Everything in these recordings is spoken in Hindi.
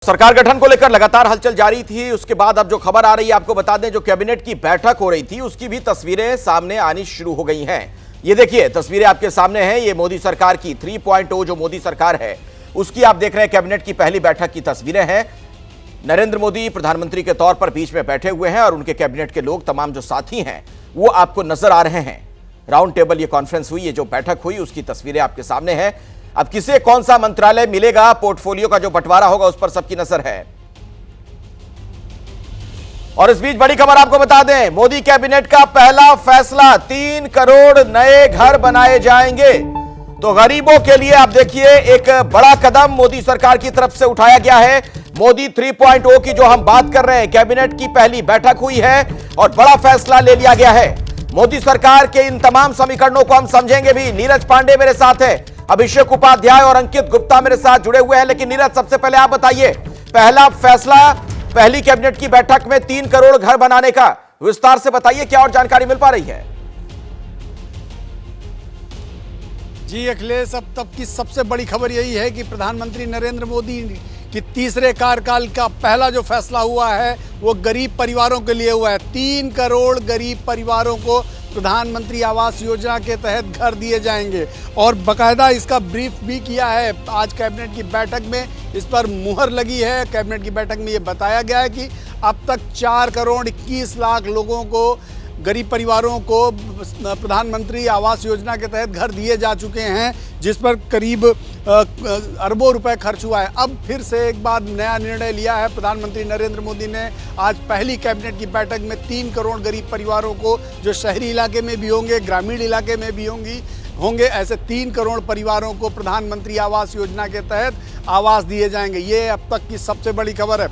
सरकार गठन को लेकर लगातार हलचल जारी थी। उसके बाद अब जो खबर आ रही है आपको बता दें, जो कैबिनेट की बैठक हो रही थी उसकी भी तस्वीरें सामने आनी शुरू हो गई हैं। ये देखिए तस्वीरें आपके सामने हैं। ये मोदी सरकार की 3.0 जो मोदी सरकार है उसकी आप देख रहे हैं कैबिनेट की पहली बैठक की तस्वीरें हैं। नरेंद्र मोदी प्रधानमंत्री के तौर पर बीच में बैठे हुए हैं और उनके कैबिनेट के लोग तमाम जो साथी हैं वो आपको नजर आ रहे हैं। राउंड टेबल ये कॉन्फ्रेंस हुई, ये जो बैठक हुई उसकी तस्वीरें आपके सामने हैं। अब किसे कौन सा मंत्रालय मिलेगा, पोर्टफोलियो का जो बंटवारा होगा उस पर सबकी नजर है। और इस बीच बड़ी खबर आपको बता दें, मोदी कैबिनेट का पहला फैसला 3 करोड़ नए घर बनाए जाएंगे। तो गरीबों के लिए आप देखिए एक बड़ा कदम मोदी सरकार की तरफ से उठाया गया है। मोदी 3.0 की जो हम बात कर रहे हैं, कैबिनेट की पहली बैठक हुई है और बड़ा फैसला ले लिया गया है। मोदी सरकार के इन तमाम समीकरणों को हम समझेंगे भी। नीरज पांडे मेरे साथ है, अभिषेक उपाध्याय और अंकित गुप्ता मेरे साथ जुड़े हुए हैं। लेकिन नीरज, सबसे पहले आप बताइए, पहला फैसला पहली कैबिनेट की बैठक में 3 करोड़ घर बनाने का, विस्तार से बताइए, क्या और जानकारी मिल पा रही है? जी अखिलेश, अब तक की सबसे बड़ी खबर यही है कि प्रधानमंत्री नरेंद्र मोदी कि तीसरे कार्यकाल का पहला जो फैसला हुआ है वो गरीब परिवारों के लिए हुआ है। 3 करोड़ गरीब परिवारों को प्रधानमंत्री आवास योजना के तहत घर दिए जाएंगे और बकायदा इसका ब्रीफ भी किया है। आज कैबिनेट की बैठक में इस पर मुहर लगी है। कैबिनेट की बैठक में ये बताया गया है कि अब तक 4 करोड़ 21 लाख लोगों को, गरीब परिवारों को प्रधानमंत्री आवास योजना के तहत घर दिए जा चुके हैं, जिस पर करीब अरबों रुपए खर्च हुआ है। अब फिर से एक बार नया निर्णय लिया है प्रधानमंत्री नरेंद्र मोदी ने। आज पहली कैबिनेट की बैठक में 3 करोड़ गरीब परिवारों को, जो शहरी इलाके में भी होंगे, ग्रामीण इलाके में भी होंगे, ऐसे 3 करोड़ परिवारों को प्रधानमंत्री आवास योजना के तहत आवास दिए जाएंगे। ये अब तक की सबसे बड़ी खबर है।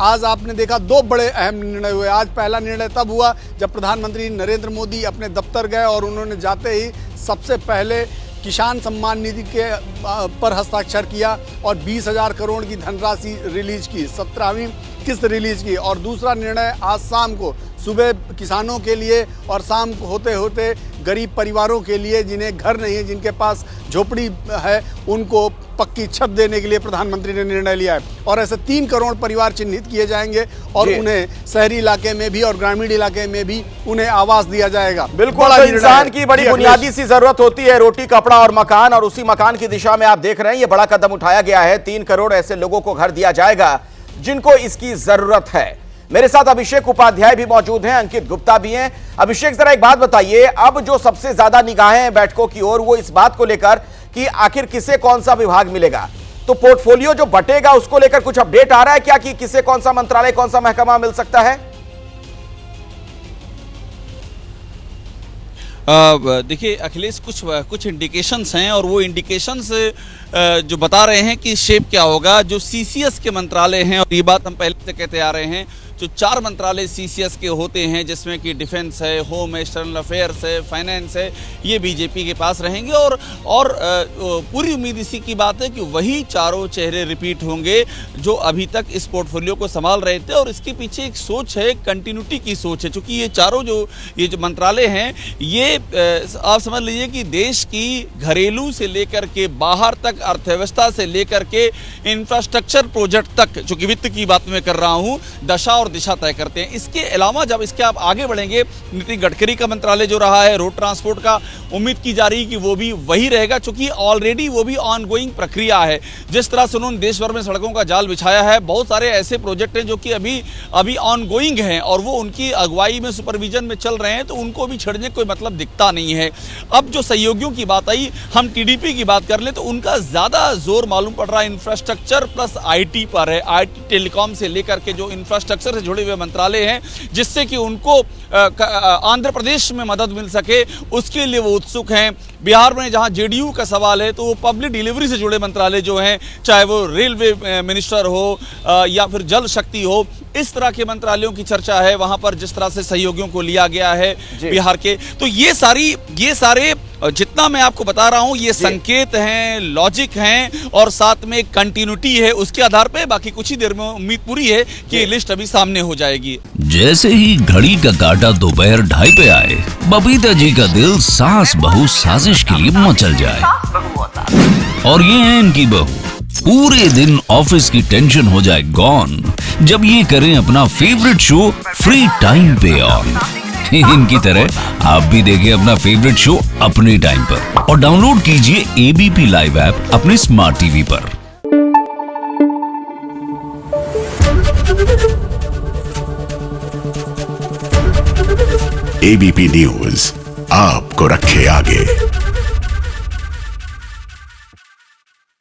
आज आपने देखा 2 बड़े अहम निर्णय हुए। आज पहला निर्णय तब हुआ जब प्रधानमंत्री नरेंद्र मोदी अपने दफ्तर गए और उन्होंने जाते ही सबसे पहले किसान सम्मान निधि के पर हस्ताक्षर किया और 20,000 करोड़ की धनराशि रिलीज की, 17वीं किस्त रिलीज की। और दूसरा निर्णय आज शाम को, सुबह किसानों के लिए और शाम होते होते गरीब परिवारों के लिए, जिन्हें घर नहीं है, जिनके पास झोपड़ी है, उनको पक्की छत देने के लिए प्रधानमंत्री ने निर्णय लिया है। और ऐसे 3 करोड़ परिवार चिन्हित किए जाएंगे और उन्हें शहरी इलाके में भी और ग्रामीण इलाके में भी उन्हें आवास दिया जाएगा। बिल्कुल, तो इंसान की बड़ी बुनियादी सी जरूरत होती है, रोटी, कपड़ा और मकान, और उसी मकान की दिशा में आप देख रहे हैं ये बड़ा कदम उठाया गया है। 3 करोड़ ऐसे लोगों को घर दिया जाएगा जिनको इसकी जरूरत है। मेरे साथ अभिषेक उपाध्याय भी मौजूद हैं, अंकित गुप्ता भी हैं। अभिषेक, जरा एक बात बताइए, अब जो सबसे ज्यादा निगाहें बैठकों की ओर वो इस बात को लेकर कि आखिर किसे कौन सा विभाग मिलेगा, तो पोर्टफोलियो जो बटेगा उसको लेकर कुछ अपडेट आ रहा है क्या कि किसे कौन सा मंत्रालय, कौन सा महकमा मिल सकता है? देखिए अखिलेश, कुछ इंडिकेशंस हैं और वो इंडिकेशंस जो बता रहे हैं कि शेप क्या होगा। जो सीसीएस के मंत्रालय हैं, और ये बात हम पहले से कहते आ रहे हैं, जो 4 मंत्रालय सीसीएस के होते हैं, जिसमें कि डिफेंस है, होम, एक्सटर्नल अफेयर्स है, फाइनेंस है, ये बीजेपी के पास रहेंगे। और पूरी उम्मीद इसी की बात है कि वही चारों चेहरे रिपीट होंगे जो अभी तक इस पोर्टफोलियो को संभाल रहे थे। और इसके पीछे एक सोच है, कंटिन्यूटी की सोच है, क्योंकि ये चारों जो मंत्रालय हैं, ये आप समझ लीजिए कि देश की घरेलू से लेकर के बाहर तक, अर्थव्यवस्था से लेकर के इंफ्रास्ट्रक्चर प्रोजेक्ट तक, जो कि वित्त की बात मैं कर रहा हूं, दशा और दिशा तय करते हैं। इसके अलावा जब इसके आप आगे बढ़ेंगे, नितिन गडकरी का मंत्रालय जो रहा है, रोड ट्रांसपोर्ट का, उम्मीद की जा रही कि वो भी वही रहेगा, क्योंकि ऑलरेडी वो भी ऑनगोइंग प्रक्रिया है। जिस तरह से उन्होंने देश भर में सड़कों का जाल बिछाया है, बहुत सारे ऐसे प्रोजेक्ट हैं जो कि अभी ऑनगोइंग हैं और वो उनकी अगुवाई में, सुपरविजन में चल रहे हैं, तो उनको भी छेड़ने कोई मतलब दिखता नहीं है। अब जो सहयोगियों की बात आई, हम टीडीपी की बात कर लें तो उनका ज्यादा जोर मालूम पड़ रहा है इंफ्रास्ट्रक्चर प्लस आईटी पर है। आईटी, टेलीकॉम से लेकर के जो इंफ्रास्ट्रक्चर से जुड़े हुए मंत्रालय हैं, जिससे कि उनको आंध्र प्रदेश में मदद मिल सके, उसके लिए वो उत्सुक हैं। बिहार में जहां जेडीयू का सवाल है, तो वो पब्लिक डिलीवरी से जुड़े मंत्रालय जो हैं, चाहे वो रेलवे मिनिस्टर हो या फिर जल शक्ति हो, इस तरह के मंत्रालयों की चर्चा है वहां पर, जिस तरह से सहयोगियों को लिया गया है बिहार के। तो ये सारे जितना मैं आपको बता रहा हूं, ये संकेत हैं, लॉजिक हैं और साथ में कंटिन्यूटी है। उसके आधार पे बाकी कुछ ही देर में उम्मीद पूरी है कि ये लिस्ट अभी सामने हो जाएगी। जैसे ही घड़ी का काटा दोपहर 2:30 पे आए, बबीता जी का दिल सास बहू साजिश के लिए मचल जाए। और ये है इनकी बहू, पूरे दिन ऑफिस की टेंशन हो जाए गॉन जब ये करें अपना फेवरेट शो फ्री टाइम पे ऑन। इनकी तरह आप भी देखें अपना फेवरेट शो अपने टाइम पर और डाउनलोड कीजिए एबीपी लाइव ऐप अपने स्मार्ट टीवी पर। एबीपी न्यूज आपको रखे आगे।